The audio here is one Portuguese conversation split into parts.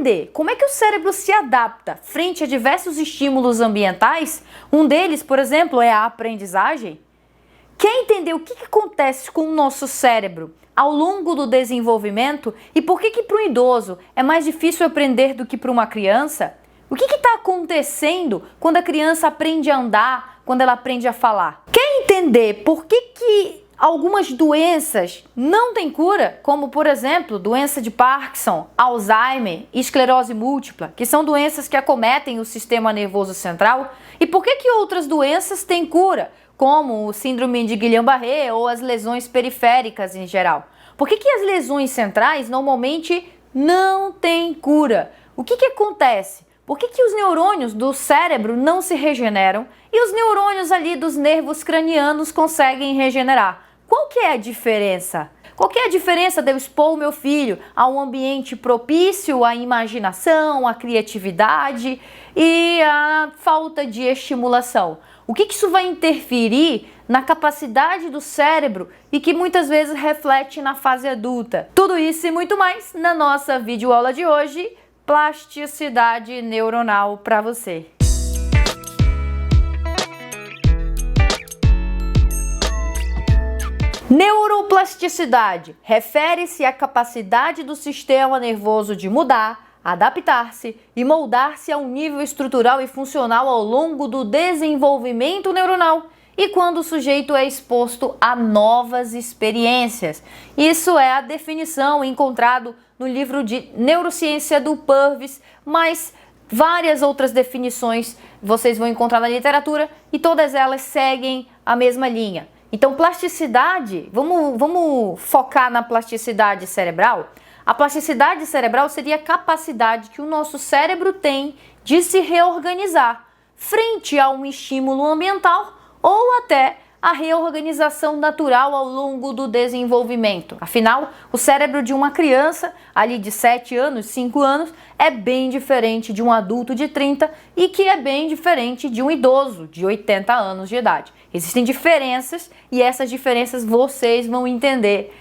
entender como é que o cérebro se adapta frente a diversos estímulos ambientais, um deles, por exemplo, é a aprendizagem. Quer entender o que acontece com o nosso cérebro ao longo do desenvolvimento e por que para um idoso é mais difícil aprender do que para uma criança? O que está acontecendo quando a criança aprende a andar, quando ela aprende a falar? Quer entender por que algumas doenças não têm cura, como por exemplo, doença de Parkinson, Alzheimer e esclerose múltipla, que são doenças que acometem o sistema nervoso central? E por que outras doenças têm cura, como o síndrome de Guillain-Barré ou as lesões periféricas em geral? Por que as lesões centrais normalmente não têm cura? O que acontece? Por que os neurônios do cérebro não se regeneram e os neurônios ali dos nervos cranianos conseguem regenerar? Qual que é a diferença? Qual que é a diferença de eu expor o meu filho a um ambiente propício à imaginação, à criatividade e à falta de estimulação? O que isso vai interferir na capacidade do cérebro e que muitas vezes reflete na fase adulta? Tudo isso e muito mais na nossa videoaula de hoje, Plasticidade Neuronal para você. Neuroplasticidade refere-se à capacidade do sistema nervoso de mudar, adaptar-se e moldar-se a um nível estrutural e funcional ao longo do desenvolvimento neuronal e quando o sujeito é exposto a novas experiências. Isso é a definição encontrada no livro de Neurociência do Purvis, mas várias outras definições vocês vão encontrar na literatura e todas elas seguem a mesma linha. Então, plasticidade, vamos focar na plasticidade cerebral? A plasticidade cerebral seria a capacidade que o nosso cérebro tem de se reorganizar frente a um estímulo ambiental ou até a reorganização natural ao longo do desenvolvimento. Afinal, o cérebro de uma criança, ali de 7 anos, 5 anos, é bem diferente de um adulto de 30 e que é bem diferente de um idoso de 80 anos de idade. Existem diferenças e essas diferenças vocês vão entender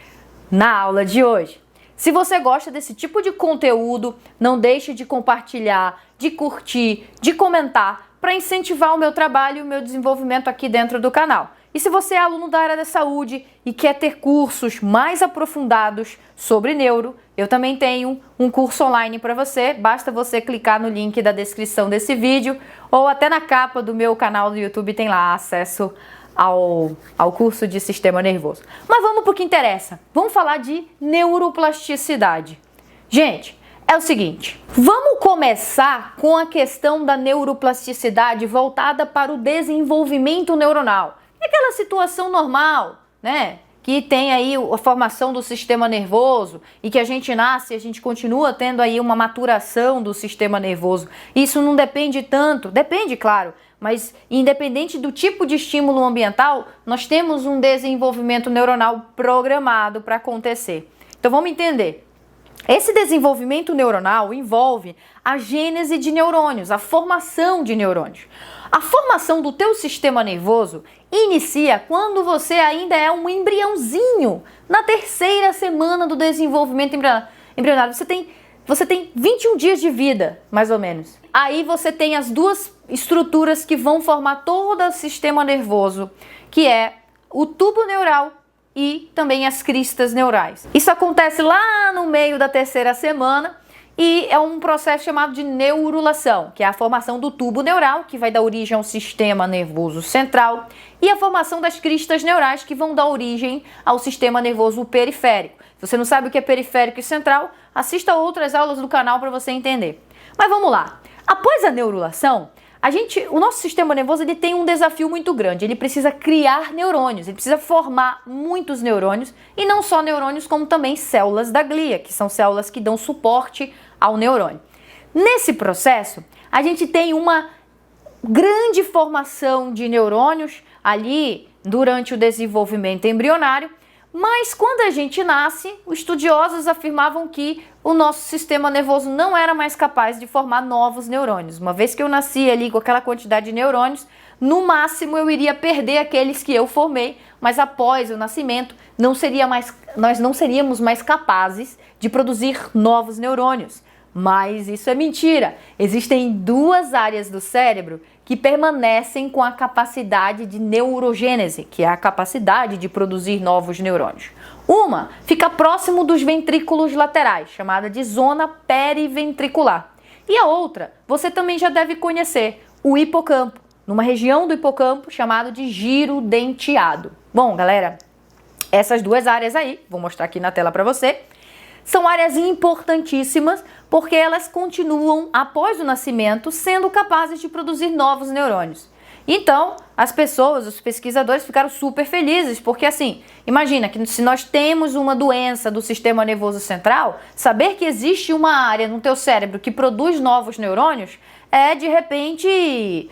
na aula de hoje. Se você gosta desse tipo de conteúdo, não deixe de compartilhar, de curtir, de comentar para incentivar o meu trabalho e o meu desenvolvimento aqui dentro do canal. E se você é aluno da área da saúde e quer ter cursos mais aprofundados sobre neuro, eu também tenho um curso online para você. Basta você clicar no link da descrição desse vídeo ou até na capa do meu canal do YouTube tem lá acesso ao curso de sistema nervoso. Mas vamos para o que interessa. Vamos falar de neuroplasticidade. Gente, é o seguinte, vamos começar com a questão da neuroplasticidade voltada para o desenvolvimento neuronal. É aquela situação normal, né? Que tem aí a formação do sistema nervoso e que a gente nasce e a gente continua tendo aí uma maturação do sistema nervoso. Isso não depende tanto, depende, claro, mas independente do tipo de estímulo ambiental, nós temos um desenvolvimento neuronal programado para acontecer. Então vamos entender. Esse desenvolvimento neuronal envolve a gênese de neurônios, a formação de neurônios. A formação do teu sistema nervoso inicia quando você ainda é um embriãozinho, na 3ª semana do desenvolvimento embrionário. Você tem 21 dias de vida, mais ou menos. Aí você tem as duas estruturas que vão formar todo o sistema nervoso, que é o tubo neural e também as cristas neurais. Isso acontece lá no meio da 3ª semana e é um processo chamado de neurulação, que é a formação do tubo neural, que vai dar origem ao sistema nervoso central, e a formação das cristas neurais, que vão dar origem ao sistema nervoso periférico. Se você não sabe o que é periférico e central, assista outras aulas do canal para você entender. Mas vamos lá. Após a neurulação, o nosso sistema nervoso ele tem um desafio muito grande. Ele precisa criar neurônios, ele precisa formar muitos neurônios, e não só neurônios, como também células da glia, que são células que dão suporte ao neurônio. Nesse processo, a gente tem uma grande formação de neurônios ali durante o desenvolvimento embrionário, mas quando a gente nasce, os estudiosos afirmavam que o nosso sistema nervoso não era mais capaz de formar novos neurônios. Uma vez que eu nasci ali com aquela quantidade de neurônios, no máximo eu iria perder aqueles que eu formei, mas após o nascimento nós não seríamos mais capazes de produzir novos neurônios. Mas isso é mentira. Existem duas áreas do cérebro que permanecem com a capacidade de neurogênese, que é a capacidade de produzir novos neurônios. Uma fica próximo dos ventrículos laterais, chamada de zona periventricular. E a outra, você também já deve conhecer, o hipocampo, numa região do hipocampo chamado de giro denteado. Bom, galera, essas duas áreas aí, vou mostrar aqui na tela para você, são áreas importantíssimas porque elas continuam, após o nascimento, sendo capazes de produzir novos neurônios. Então, as pessoas, os pesquisadores ficaram super felizes, porque assim, imagina que se nós temos uma doença do sistema nervoso central, saber que existe uma área no teu cérebro que produz novos neurônios é, de repente,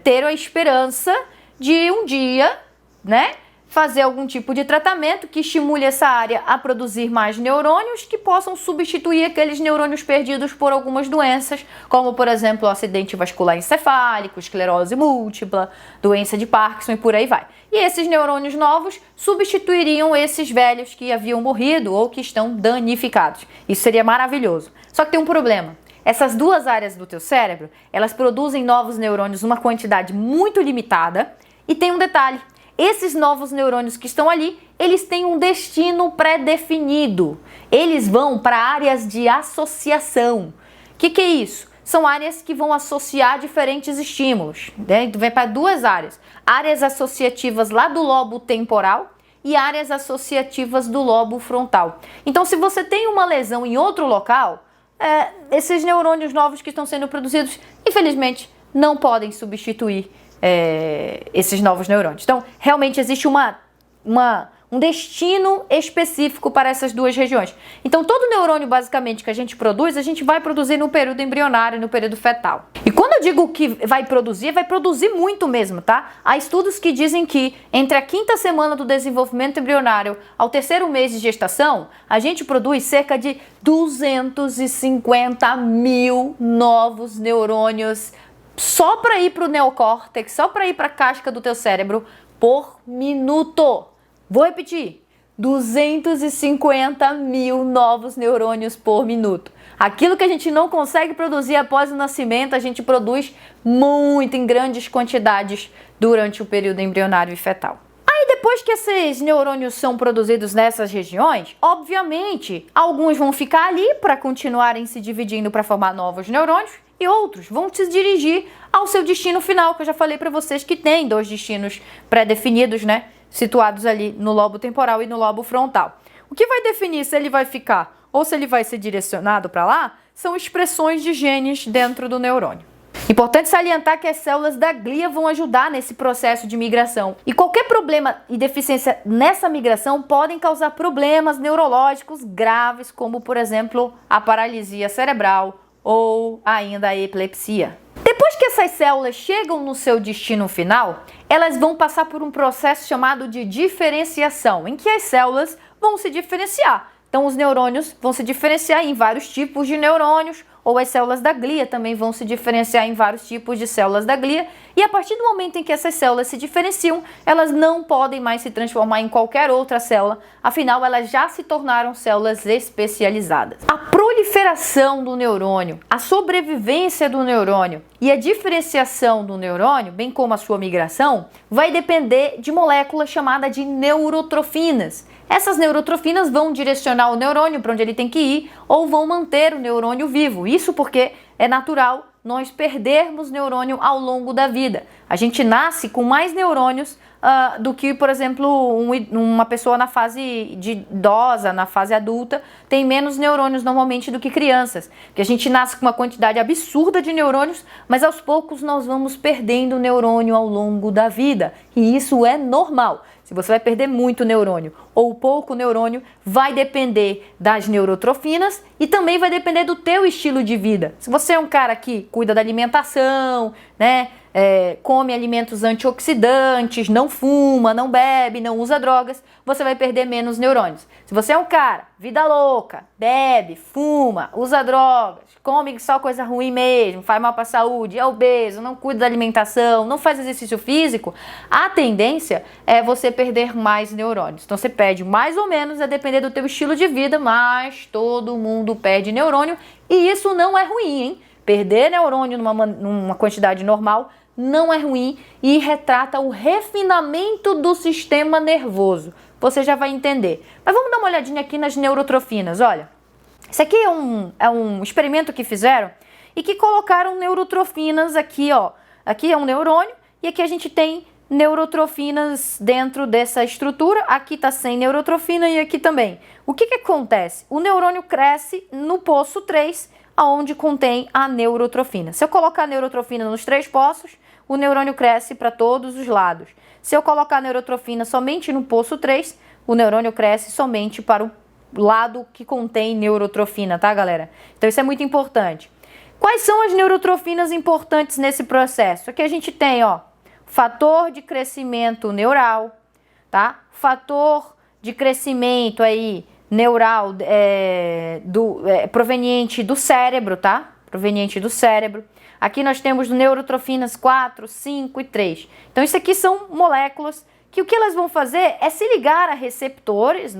ter a esperança de um dia, né, fazer algum tipo de tratamento que estimule essa área a produzir mais neurônios que possam substituir aqueles neurônios perdidos por algumas doenças, como, por exemplo, o acidente vascular encefálico, esclerose múltipla, doença de Parkinson e por aí vai. E esses neurônios novos substituiriam esses velhos que haviam morrido ou que estão danificados. Isso seria maravilhoso. Só que tem um problema. Essas duas áreas do teu cérebro, elas produzem novos neurônios numa quantidade muito limitada e tem um detalhe. Esses novos neurônios que estão ali, eles têm um destino pré-definido. Eles vão para áreas de associação. O que é isso? São áreas que vão associar diferentes estímulos. Né? Vai para duas áreas. Áreas associativas lá do lobo temporal e áreas associativas do lobo frontal. Então, se você tem uma lesão em outro local, esses neurônios novos que estão sendo produzidos, infelizmente, não podem substituir esses novos neurônios. Então, realmente existe um destino específico para essas duas regiões. Então, todo neurônio, basicamente, que a gente produz, a gente vai produzir no período embrionário, no período fetal. E quando eu digo que vai produzir muito mesmo, tá? Há estudos que dizem que entre a 5ª semana do desenvolvimento embrionário ao 3º mês de gestação, a gente produz cerca de 250 mil novos neurônios só para ir para o neocórtex, só para ir para a casca do teu cérebro por minuto. Vou repetir, 250 mil novos neurônios por minuto. Aquilo que a gente não consegue produzir após o nascimento, a gente produz muito, em grandes quantidades, durante o período embrionário e fetal. Aí depois que esses neurônios são produzidos nessas regiões, obviamente, alguns vão ficar ali para continuarem se dividindo para formar novos neurônios, e outros vão se dirigir ao seu destino final, que eu já falei para vocês que tem 2 destinos pré-definidos, né? Situados ali no lobo temporal e no lobo frontal. O que vai definir se ele vai ficar ou se ele vai ser direcionado para lá são expressões de genes dentro do neurônio. Importante salientar que as células da glia vão ajudar nesse processo de migração. E qualquer problema e deficiência nessa migração podem causar problemas neurológicos graves, como, por exemplo, a paralisia cerebral ou ainda a epilepsia. Depois que essas células chegam no seu destino final, elas vão passar por um processo chamado de diferenciação, em que as células vão se diferenciar. Então, os neurônios vão se diferenciar em vários tipos de neurônios, ou as células da glia também vão se diferenciar em vários tipos de células da glia, e a partir do momento em que essas células se diferenciam, elas não podem mais se transformar em qualquer outra célula, afinal elas já se tornaram células especializadas. A proliferação do neurônio, a sobrevivência do neurônio e a diferenciação do neurônio, bem como a sua migração, vai depender de moléculas chamadas de neurotrofinas. Essas neurotrofinas vão direcionar o neurônio para onde ele tem que ir ou vão manter o neurônio vivo. Isso porque é natural nós perdermos neurônio ao longo da vida. A gente nasce com mais neurônios do que, por exemplo, uma pessoa na fase de idosa, na fase adulta, tem menos neurônios normalmente do que crianças. Porque a gente nasce com uma quantidade absurda de neurônios, mas aos poucos nós vamos perdendo neurônio ao longo da vida. E isso é normal. Se você vai perder muito neurônio ou pouco neurônio, vai depender das neurotrofinas e também vai depender do teu estilo de vida. Se você é um cara que cuida da alimentação, né, come alimentos antioxidantes, não fuma, não bebe, não usa drogas, você vai perder menos neurônios. Se você é um cara, vida louca, bebe, fuma, usa drogas, come só coisa ruim mesmo, faz mal para a saúde, é obeso, não cuida da alimentação, não faz exercício físico, a tendência é você perder mais neurônios. Então você perde mais ou menos, a depender do teu estilo de vida, mas todo mundo perde neurônio e isso não é ruim, hein? Perder neurônio numa quantidade normal não é ruim e retrata o refinamento do sistema nervoso. Você já vai entender. Mas vamos dar uma olhadinha aqui nas neurotrofinas, olha. Isso aqui é um experimento que fizeram e que colocaram neurotrofinas aqui, ó. Aqui é um neurônio e aqui a gente tem neurotrofinas dentro dessa estrutura. Aqui está sem neurotrofina e aqui também. O que acontece? O neurônio cresce no poço 3, onde contém a neurotrofina. Se eu colocar a neurotrofina nos 3 poços, o neurônio cresce para todos os lados. Se eu colocar a neurotrofina somente no poço 3, o neurônio cresce somente para o lado que contém neurotrofina, tá, galera? Então isso é muito importante. Quais são as neurotrofinas importantes nesse processo? Aqui a gente tem, ó, fator de crescimento neural, tá? Fator de crescimento aí neural proveniente do cérebro, tá? Proveniente do cérebro. Aqui nós temos neurotrofinas 4, 5 e 3. Então isso aqui são moléculas que o que elas vão fazer é se ligar a receptores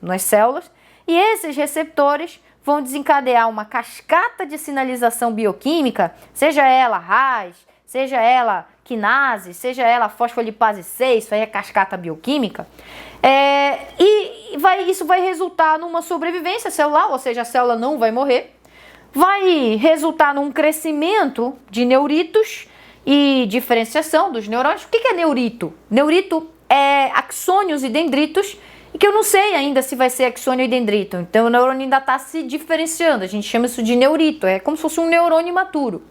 nas células e esses receptores vão desencadear uma cascata de sinalização bioquímica, seja ela RAS, seja ela quinase, seja ela fosfolipase 6, isso aí é cascata bioquímica, isso vai resultar numa sobrevivência celular, ou seja, a célula não vai morrer, vai resultar num crescimento de neuritos e diferenciação dos neurônios. O que é neurito? Neurito é axônios e dendritos, e que eu não sei ainda se vai ser axônio e dendrito, então o neurônio ainda está se diferenciando, a gente chama isso de neurito, é como se fosse um neurônio imaturo,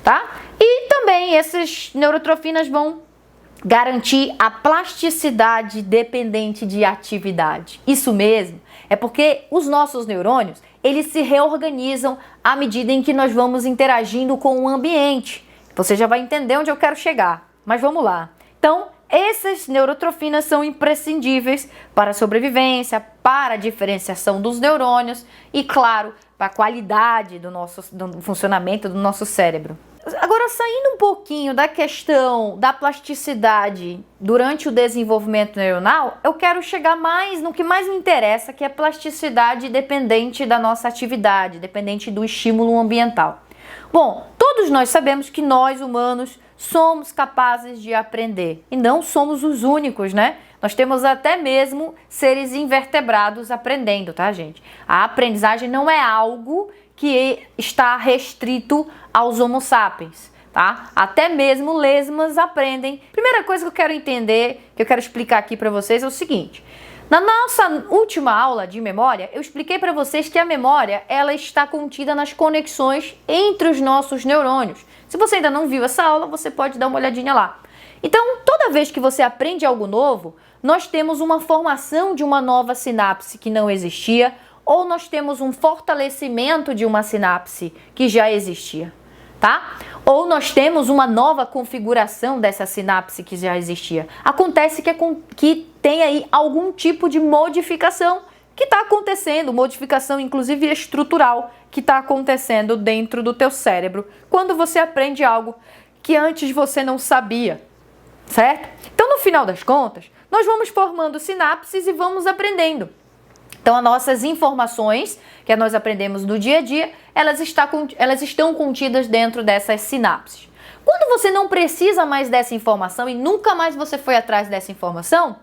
tá? E também essas neurotrofinas vão garantir a plasticidade dependente de atividade. Isso mesmo, é porque os nossos neurônios, eles se reorganizam à medida em que nós vamos interagindo com o ambiente. Você já vai entender onde eu quero chegar, mas vamos lá. Então, essas neurotrofinas são imprescindíveis para a sobrevivência, para a diferenciação dos neurônios e, claro, para a qualidade do funcionamento do nosso cérebro. Agora, saindo um pouquinho da questão da plasticidade durante o desenvolvimento neuronal, eu quero chegar mais no que mais me interessa, que é a plasticidade dependente da nossa atividade, dependente do estímulo ambiental. Bom, todos nós sabemos que nós, humanos, somos capazes de aprender e não somos os únicos, né? Nós temos até mesmo seres invertebrados aprendendo, tá, gente? A aprendizagem não é algo que está restrito aos Homo sapiens, tá? Até mesmo lesmas aprendem. Primeira coisa que eu quero entender, que eu quero explicar aqui para vocês é o seguinte. Na nossa última aula de memória, eu expliquei para vocês que a memória, ela está contida nas conexões entre os nossos neurônios. Se você ainda não viu essa aula, você pode dar uma olhadinha lá. Então, toda vez que você aprende algo novo, nós temos uma formação de uma nova sinapse que não existia, ou nós temos um fortalecimento de uma sinapse que já existia, tá? Ou nós temos uma nova configuração dessa sinapse que já existia. Acontece que tem aí algum tipo de modificação que está acontecendo, modificação inclusive estrutural, que está acontecendo dentro do teu cérebro, quando você aprende algo que antes você não sabia, certo? Então, no final das contas, nós vamos formando sinapses e vamos aprendendo. Então, as nossas informações que nós aprendemos no dia a dia, elas estão contidas dentro dessas sinapses. Quando você não precisa mais dessa informação e nunca mais você foi atrás dessa informação,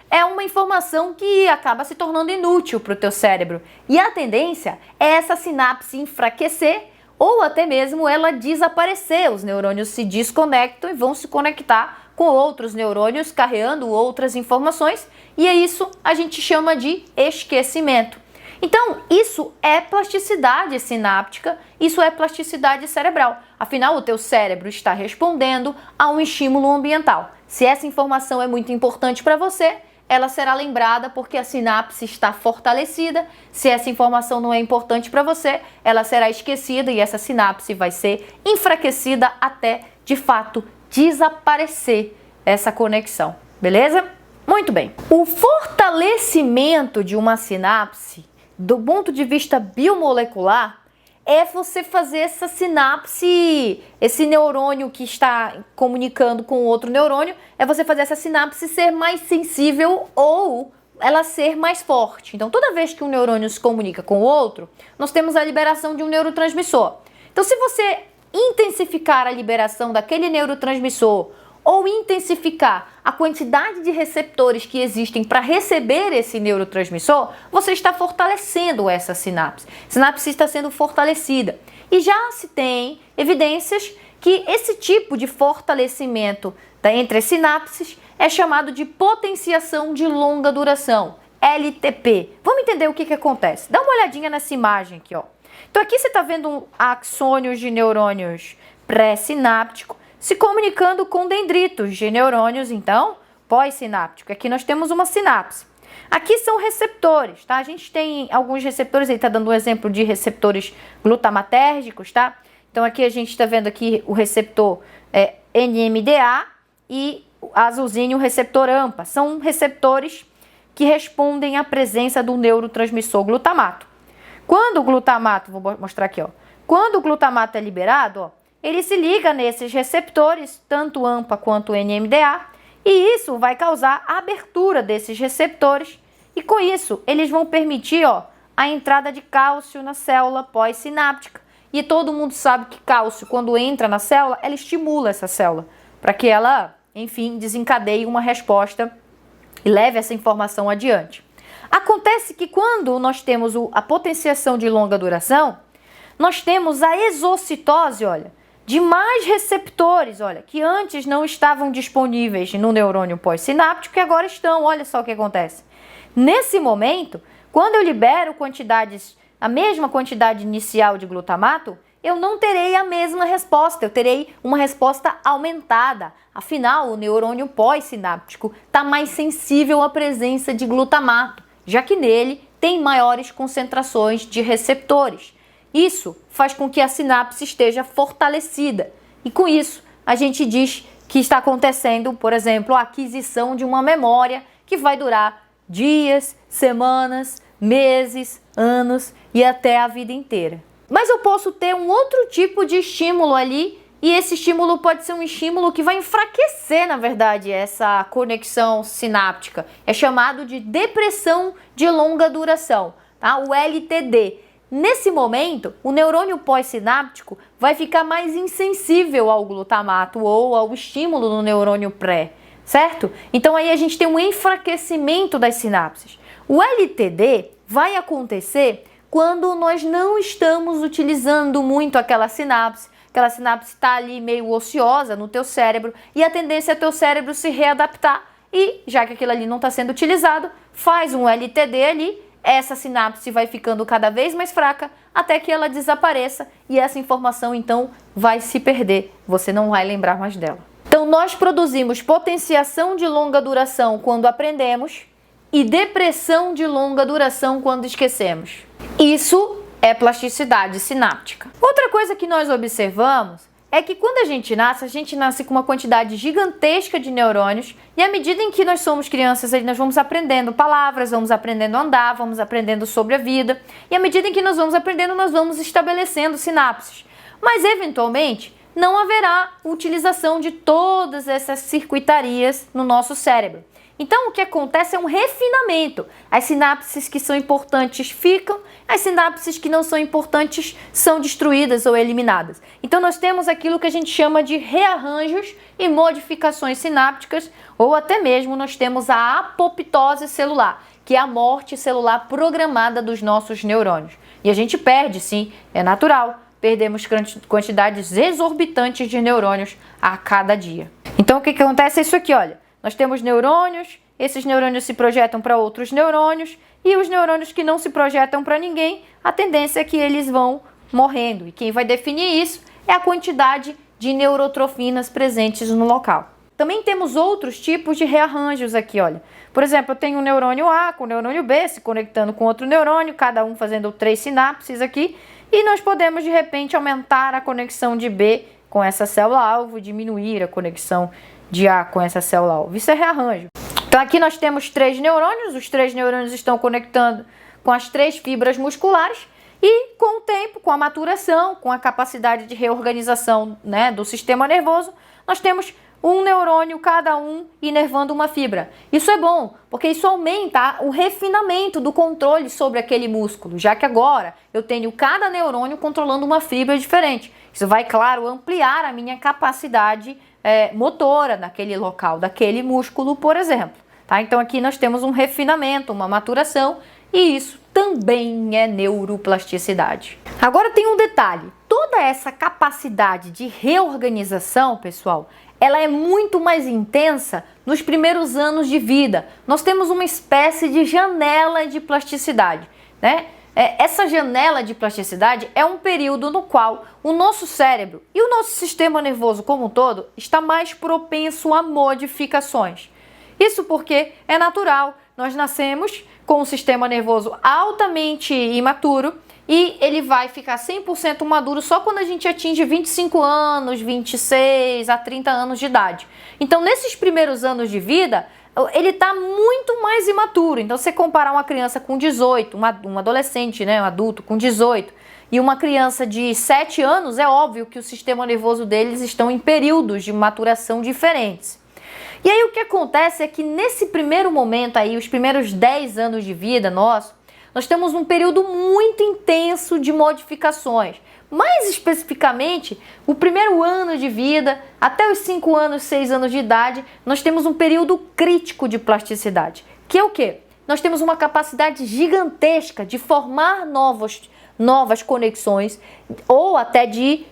é uma informação que acaba se tornando inútil para o teu cérebro. E a tendência é essa sinapse enfraquecer ou até mesmo ela desaparecer. Os neurônios se desconectam e vão se conectar com outros neurônios carregando outras informações, e é isso a gente chama de esquecimento. Então, isso é plasticidade sináptica, isso é plasticidade cerebral. Afinal, o teu cérebro está respondendo a um estímulo ambiental. Se essa informação é muito importante para você, ela será lembrada porque a sinapse está fortalecida. Se essa informação não é importante para você, ela será esquecida e essa sinapse vai ser enfraquecida até de fato, desaparecer essa conexão, beleza? Muito bem. O fortalecimento de uma sinapse, do ponto de vista biomolecular, é você fazer essa sinapse, esse neurônio que está comunicando com outro neurônio, é você fazer essa sinapse ser mais sensível ou ela ser mais forte. Então, toda vez que um neurônio se comunica com o outro, nós temos a liberação de um neurotransmissor. Então, se você intensificar a liberação daquele neurotransmissor ou intensificar a quantidade de receptores que existem para receber esse neurotransmissor, você está fortalecendo essa sinapse. A sinapse está sendo fortalecida. E já se tem evidências que esse tipo de fortalecimento entre as sinapses é chamado de potenciação de longa duração, LTP. Vamos entender o que acontece. Dá uma olhadinha nessa imagem aqui, ó. Então aqui você está vendo axônios de neurônios pré-sinápticos se comunicando com dendritos de neurônios, então, pós-sináptico. Aqui nós temos uma sinapse. Aqui são receptores, tá? A gente tem alguns receptores, ele está dando um exemplo de receptores glutamatérgicos, tá? Então aqui a gente está vendo aqui o receptor NMDA e azulzinho o receptor AMPA. São receptores que respondem à presença do neurotransmissor glutamato. Quando o glutamato, vou mostrar aqui, ó. Quando o glutamato é liberado, ó, ele se liga nesses receptores, tanto AMPA quanto NMDA, e isso vai causar a abertura desses receptores, e com isso eles vão permitir, ó, a entrada de cálcio na célula pós-sináptica. E todo mundo sabe que cálcio, quando entra na célula, ela estimula essa célula, para que ela, enfim, desencadeie uma resposta e leve essa informação adiante. Acontece que quando nós temos a potenciação de longa duração, nós temos a exocitose, olha, de mais receptores, olha, que antes não estavam disponíveis no neurônio pós-sináptico e agora estão. Olha só o que acontece. Nesse momento, quando eu libero a mesma quantidade inicial de glutamato, eu não terei a mesma resposta, eu terei uma resposta aumentada. Afinal, o neurônio pós-sináptico está mais sensível à presença de glutamato, já que nele tem maiores concentrações de receptores. Isso faz com que a sinapse esteja fortalecida. E com isso, a gente diz que está acontecendo, por exemplo, a aquisição de uma memória que vai durar dias, semanas, meses, anos e até a vida inteira. Mas eu posso ter um outro tipo de estímulo ali, e esse estímulo pode ser um estímulo que vai enfraquecer, na verdade, essa conexão sináptica. É chamado de depressão de longa duração, tá? O LTD. Nesse momento, o neurônio pós-sináptico vai ficar mais insensível ao glutamato ou ao estímulo do neurônio pré, certo? Então aí a gente tem um enfraquecimento das sinapses. O LTD vai acontecer quando nós não estamos utilizando muito aquela sinapse está ali meio ociosa no teu cérebro e a tendência é teu cérebro se readaptar e, já que aquilo ali não está sendo utilizado, faz um LTD ali. Essa sinapse vai ficando cada vez mais fraca até que ela desapareça e essa informação então vai se perder, você não vai lembrar mais dela. Então nós produzimos potenciação de longa duração quando aprendemos e depressão de longa duração quando esquecemos. Isso é plasticidade sináptica. Outra coisa que nós observamos é que quando a gente nasce com uma quantidade gigantesca de neurônios e à medida em que nós somos crianças, nós vamos aprendendo palavras, vamos aprendendo a andar, vamos aprendendo sobre a vida e à medida em que nós vamos aprendendo, nós vamos estabelecendo sinapses. Mas, eventualmente, não haverá utilização de todas essas circuitarias no nosso cérebro. Então, o que acontece é um refinamento. As sinapses que são importantes ficam, as sinapses que não são importantes são destruídas ou eliminadas. Então, nós temos aquilo que a gente chama de rearranjos e modificações sinápticas, ou até mesmo nós temos a apoptose celular, que é a morte celular programada dos nossos neurônios. E a gente perde, sim, é natural, perdemos quantidades exorbitantes de neurônios a cada dia. Então, o que acontece é isso aqui, olha. Nós temos neurônios, esses neurônios se projetam para outros neurônios e os neurônios que não se projetam para ninguém, a tendência é que eles vão morrendo. E quem vai definir isso é a quantidade de neurotrofinas presentes no local. Também temos outros tipos de rearranjos aqui, olha. Por exemplo, eu tenho um neurônio A com o neurônio B se conectando com outro neurônio, cada um fazendo 3 sinapses aqui, e nós podemos de repente aumentar a conexão de B com essa célula-alvo, diminuir a conexão de A com essa célula-alvo. Isso é rearranjo. Então aqui nós temos 3 neurônios, os 3 neurônios estão conectando com as 3 fibras musculares e com o tempo, com a maturação, com a capacidade de reorganização, né, do sistema nervoso, nós temos um neurônio cada um inervando uma fibra. Isso é bom, porque isso aumenta o refinamento do controle sobre aquele músculo, já que agora eu tenho cada neurônio controlando uma fibra diferente. Isso vai, claro, ampliar a minha capacidade motora naquele local, daquele músculo, por exemplo. Tá? Então aqui nós temos um refinamento, uma maturação, e isso também é neuroplasticidade. Agora tem um detalhe, toda essa capacidade de reorganização, pessoal, ela é muito mais intensa nos primeiros anos de vida. Nós temos uma espécie de janela de plasticidade, né? Essa janela de plasticidade é um período no qual o nosso cérebro e o nosso sistema nervoso como um todo está mais propenso a modificações. Isso porque é natural, nós nascemos com um sistema nervoso altamente imaturo e ele vai ficar 100% maduro só quando a gente atinge 25 anos, 26 a 30 anos de idade. Então, nesses primeiros anos de vida, ele está muito mais imaturo. Então, se você comparar uma criança com 18, um adolescente, né, um adulto com 18, e uma criança de 7 anos, é óbvio que o sistema nervoso deles estão em períodos de maturação diferentes. E aí o que acontece é que nesse primeiro momento aí, os primeiros 10 anos de vida nós temos um período muito intenso de modificações. Mais especificamente, o primeiro ano de vida, até os 5 anos, 6 anos de idade, nós temos um período crítico de plasticidade. Que é o quê? Nós temos uma capacidade gigantesca de formar novas conexões ou até de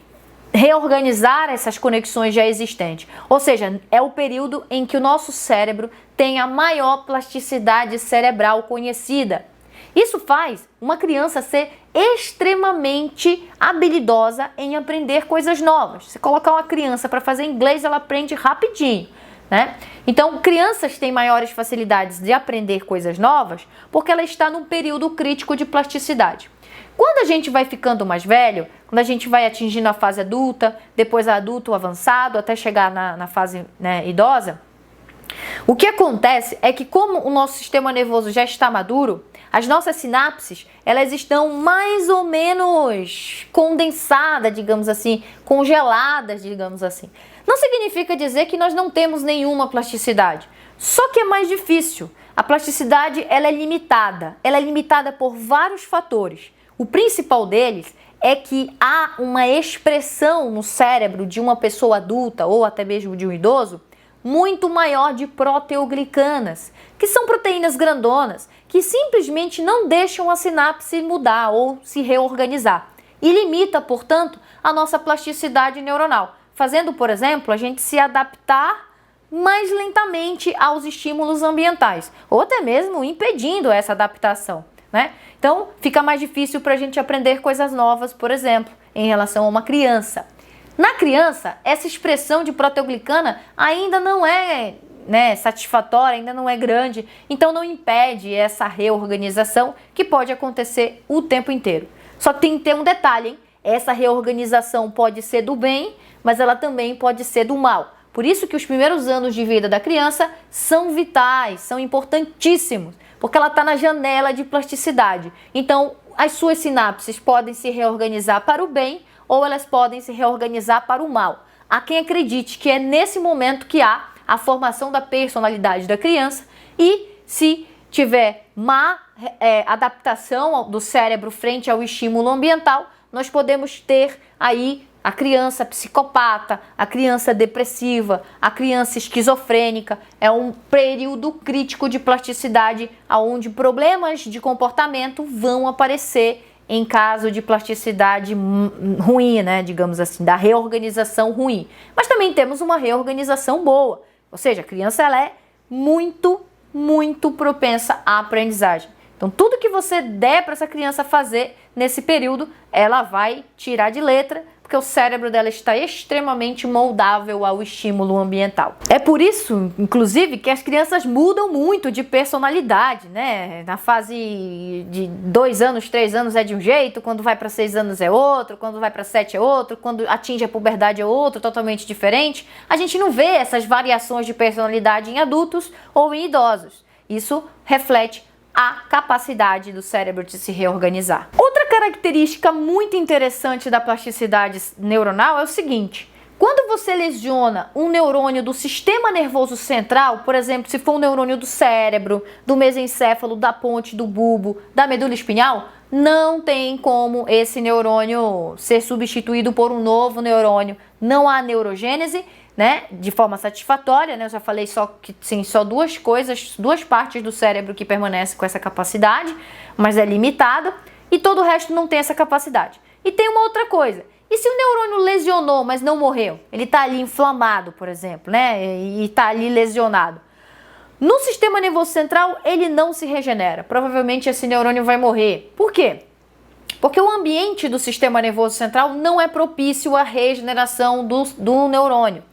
reorganizar essas conexões já existentes. Ou seja, é o período em que o nosso cérebro tem a maior plasticidade cerebral conhecida. Isso faz uma criança ser extremamente habilidosa em aprender coisas novas. Se colocar uma criança para fazer inglês, ela aprende rapidinho, né? Então, crianças têm maiores facilidades de aprender coisas novas porque ela está num período crítico de plasticidade. Quando a gente vai ficando mais velho, quando a gente vai atingindo a fase adulta, depois adulto avançado, até chegar na fase, né, idosa, o que acontece é que como o nosso sistema nervoso já está maduro, as nossas sinapses, elas estão mais ou menos condensadas, digamos assim, congeladas, digamos assim. Não significa dizer que nós não temos nenhuma plasticidade, só que é mais difícil. A plasticidade, ela é limitada por vários fatores. O principal deles é que há uma expressão no cérebro de uma pessoa adulta ou até mesmo de um idoso muito maior de proteoglicanas, que são proteínas grandonas que simplesmente não deixam a sinapse mudar ou se reorganizar e limita, portanto, a nossa plasticidade neuronal, fazendo, por exemplo, a gente se adaptar mais lentamente aos estímulos ambientais ou até mesmo impedindo essa adaptação, né? Então, fica mais difícil para a gente aprender coisas novas, por exemplo, em relação a uma criança. Na criança, essa expressão de proteoglicana ainda não é, né, satisfatória, ainda não é grande, então não impede essa reorganização que pode acontecer o tempo inteiro. Só tem que ter um detalhe, hein? Essa reorganização pode ser do bem, mas ela também pode ser do mal. Por isso que os primeiros anos de vida da criança são vitais, são importantíssimos, porque ela está na janela de plasticidade. Então, as suas sinapses podem se reorganizar para o bem ou elas podem se reorganizar para o mal. Há quem acredite que é nesse momento que há a formação da personalidade da criança e se tiver má adaptação do cérebro frente ao estímulo ambiental, nós podemos ter aí a criança psicopata, a criança depressiva, a criança esquizofrênica. É um período crítico de plasticidade onde problemas de comportamento vão aparecer em caso de plasticidade ruim, né, digamos assim, da reorganização ruim. Mas também temos uma reorganização boa, ou seja, a criança ela é muito propensa à aprendizagem. Então, tudo que você der para essa criança fazer nesse período, ela vai tirar de letra, porque porque o cérebro dela está extremamente moldável ao estímulo ambiental. É por isso, inclusive, que as crianças mudam muito de personalidade, né? Na fase de 2 anos, 3 anos é de um jeito, quando vai para 6 anos é outro, quando vai para 7 é outro, quando atinge a puberdade é outro, totalmente diferente. A gente não vê essas variações de personalidade em adultos ou em idosos. Isso reflete a capacidade do cérebro de se reorganizar. Outra característica muito interessante da plasticidade neuronal é o seguinte: quando você lesiona um neurônio do sistema nervoso central, por exemplo, se for um neurônio do cérebro, do mesencéfalo, da ponte, do bulbo, da medula espinhal, não tem como esse neurônio ser substituído por um novo neurônio. Não há neurogênese, né, de forma satisfatória, né? Eu já falei que sim, só 2 coisas, 2 partes do cérebro que permanecem com essa capacidade, mas é limitada, e todo o resto não tem essa capacidade. E tem uma outra coisa: e se o neurônio lesionou, mas não morreu? Ele está ali inflamado, por exemplo, né? E está ali lesionado. No sistema nervoso central, ele não se regenera. Provavelmente esse neurônio vai morrer. Por quê? Porque o ambiente do sistema nervoso central não é propício à regeneração do neurônio.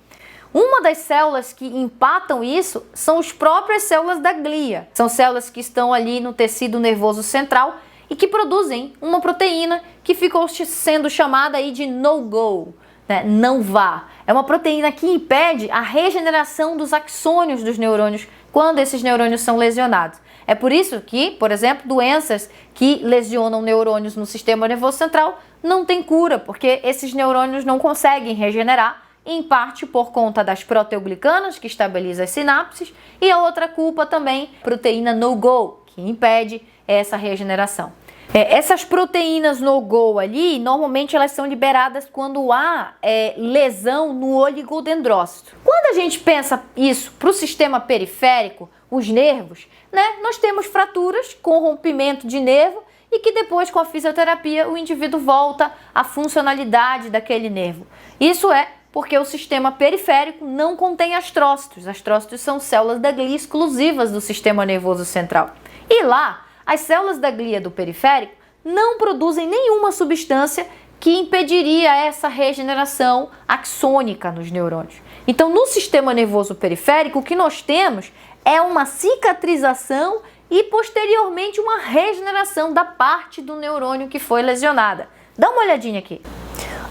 Uma das células que empatam isso são as próprias células da glia. São células que estão ali no tecido nervoso central e que produzem uma proteína que ficou sendo chamada aí de no-go, né? Não vá. É uma proteína que impede a regeneração dos axônios dos neurônios quando esses neurônios são lesionados. É por isso que, por exemplo, doenças que lesionam neurônios no sistema nervoso central não têm cura, porque esses neurônios não conseguem regenerar, em parte por conta das proteoglicanas, que estabilizam as sinapses, e a outra culpa também, proteína no-go, que impede essa regeneração. Essas proteínas no-go ali, normalmente elas são liberadas quando há lesão no oligodendrócito. Quando a gente pensa isso para o sistema periférico, os nervos, né, nós temos fraturas com rompimento de nervo e que depois, com a fisioterapia, o indivíduo volta à funcionalidade daquele nervo. Isso é porque o sistema periférico não contém astrócitos. Astrócitos são células da glia exclusivas do sistema nervoso central. E lá, as células da glia do periférico não produzem nenhuma substância que impediria essa regeneração axônica nos neurônios. Então, no sistema nervoso periférico, o que nós temos é uma cicatrização e, posteriormente, uma regeneração da parte do neurônio que foi lesionada. Dá uma olhadinha aqui.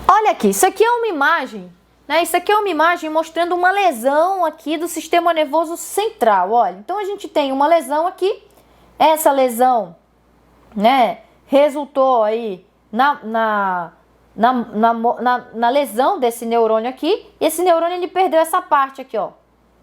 Olha aqui, isso aqui é uma imagem, né? Isso aqui é uma imagem mostrando uma lesão aqui do sistema nervoso central. Olha, então a gente tem uma lesão aqui. Essa lesão, né, resultou aí na lesão desse neurônio aqui. E esse neurônio, ele perdeu essa parte aqui, ó,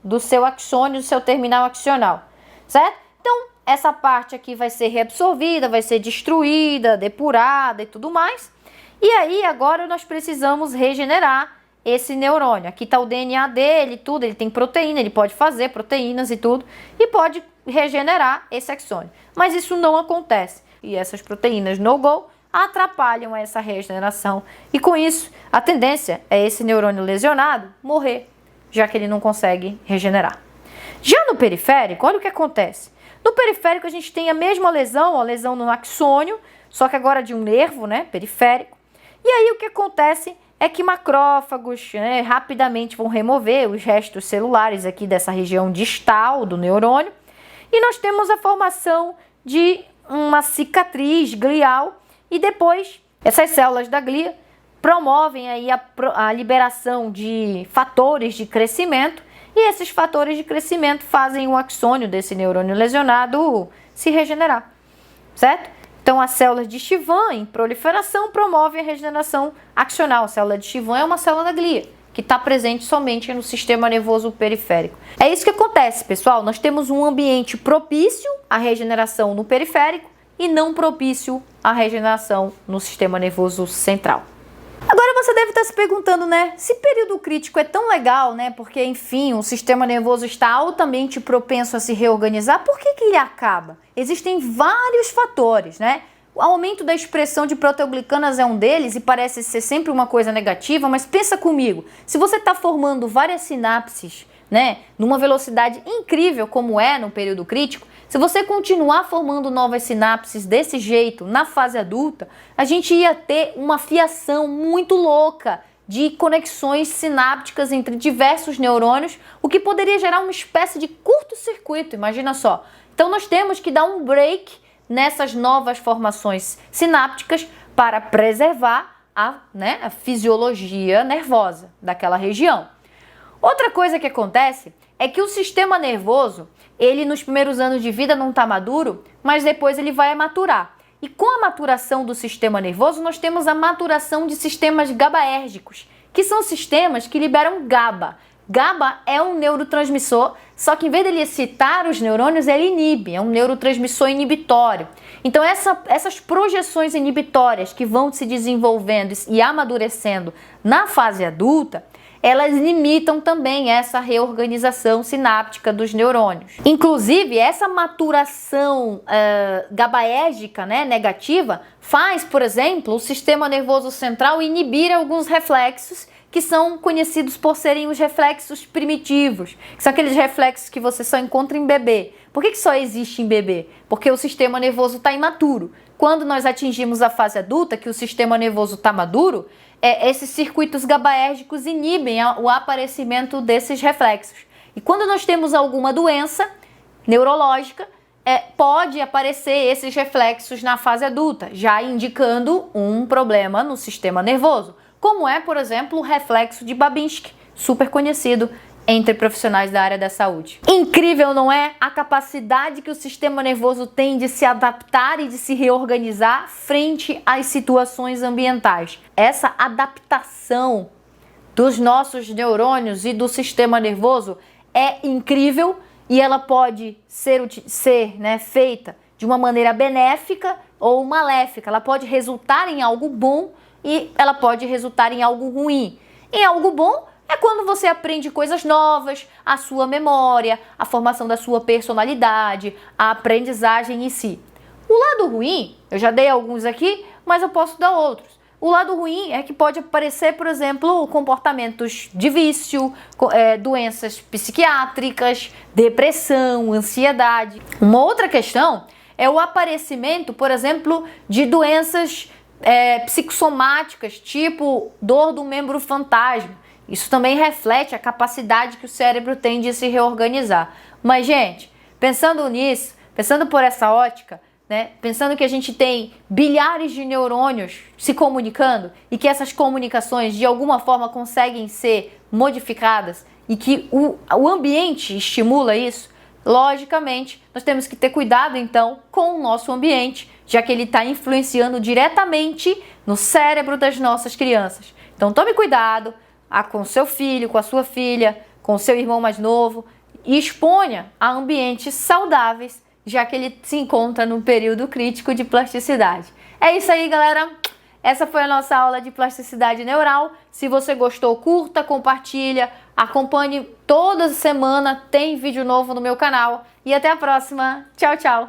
do seu axônio, do seu terminal axonal, certo? Então, essa parte aqui vai ser reabsorvida, vai ser destruída, depurada e tudo mais. E aí, agora nós precisamos regenerar esse neurônio. Aqui está o DNA dele, tudo, ele tem proteína, ele pode fazer proteínas e tudo, e pode regenerar esse axônio. Mas isso não acontece. E essas proteínas no-go atrapalham essa regeneração. E com isso, a tendência é esse neurônio lesionado morrer, já que ele não consegue regenerar. Já no periférico, olha o que acontece. No periférico a gente tem a mesma lesão, a lesão no axônio, só que agora de um nervo, né, periférico. E aí o que acontece é que macrófagos, né, rapidamente vão remover os restos celulares aqui dessa região distal do neurônio. E nós temos a formação de uma cicatriz glial e depois essas células da glia promovem aí a liberação de fatores de crescimento e esses fatores de crescimento fazem o axônio desse neurônio lesionado se regenerar, certo? Então, as células de Schwann em proliferação promovem a regeneração axonal. A célula de Schwann é uma célula da glia, que está presente somente no sistema nervoso periférico. É isso que acontece, pessoal. Nós temos um ambiente propício à regeneração no periférico e não propício à regeneração no sistema nervoso central. Agora você deve estar se perguntando, né? Se período crítico é tão legal, né? Porque, enfim, o sistema nervoso está altamente propenso a se reorganizar, por que ele acaba? Existem vários fatores, né? O aumento da expressão de proteoglicanas é um deles e parece ser sempre uma coisa negativa, mas pensa comigo, se você está formando várias sinapses, né, numa velocidade incrível como é no período crítico, Se você continuar formando novas sinapses desse jeito na fase adulta, a gente ia ter uma fiação muito louca de conexões sinápticas entre diversos neurônios, o que poderia gerar uma espécie de curto-circuito, imagina só. Então nós temos que dar um break nessas novas formações sinápticas para preservar a fisiologia nervosa daquela região. Outra coisa que acontece é que o sistema nervoso, ele nos primeiros anos de vida não está maduro, mas depois ele vai maturar. E com a maturação do sistema nervoso, nós temos a maturação de sistemas GABAérgicos, que são sistemas que liberam GABA. GABA é um neurotransmissor, só que em vez dele excitar os neurônios, ele inibe, é um neurotransmissor inibitório. Então essas projeções inibitórias que vão se desenvolvendo e amadurecendo na fase adulta, elas limitam também essa reorganização sináptica dos neurônios. Inclusive, essa maturação GABAérgica, negativa, faz, por exemplo, o sistema nervoso central inibir alguns reflexos que são conhecidos por serem os reflexos primitivos, que são aqueles reflexos que você só encontra em bebê. Por que só existe em bebê? Porque o sistema nervoso está imaturo. Quando nós atingimos a fase adulta, que o sistema nervoso está maduro, esses circuitos GABAérgicos inibem o aparecimento desses reflexos. E quando nós temos alguma doença neurológica, pode aparecer esses reflexos na fase adulta, já indicando um problema no sistema nervoso, como é, por exemplo, o reflexo de Babinski, super conhecido entre profissionais da área da saúde. Incrível, não é? A capacidade que o sistema nervoso tem de se adaptar e de se reorganizar frente às situações ambientais. Essa adaptação dos nossos neurônios e do sistema nervoso é incrível e ela pode ser feita de uma maneira benéfica ou maléfica. Ela pode resultar em algo bom e ela pode resultar em algo ruim. Em algo bom, é quando você aprende coisas novas, a sua memória, a formação da sua personalidade, a aprendizagem em si. O lado ruim, eu já dei alguns aqui, mas eu posso dar outros. O lado ruim é que pode aparecer, por exemplo, comportamentos de vício, doenças psiquiátricas, depressão, ansiedade. Uma outra questão é o aparecimento, por exemplo, de doenças psicossomáticas, tipo dor do membro fantasma. Isso também reflete a capacidade que o cérebro tem de se reorganizar. Mas, gente, pensando nisso, pensando por essa ótica, pensando que a gente tem bilhares de neurônios se comunicando e que essas comunicações de alguma forma conseguem ser modificadas e que o ambiente estimula isso, logicamente, nós temos que ter cuidado então com o nosso ambiente, já que ele está influenciando diretamente no cérebro das nossas crianças. Então tome cuidado com seu filho, com a sua filha, com seu irmão mais novo e exponha a ambientes saudáveis, já que ele se encontra num período crítico de plasticidade. É isso aí, galera. Essa foi a nossa aula de plasticidade neural. Se você gostou, curta, compartilha, acompanhe toda semana, tem vídeo novo no meu canal. E até a próxima. Tchau, tchau!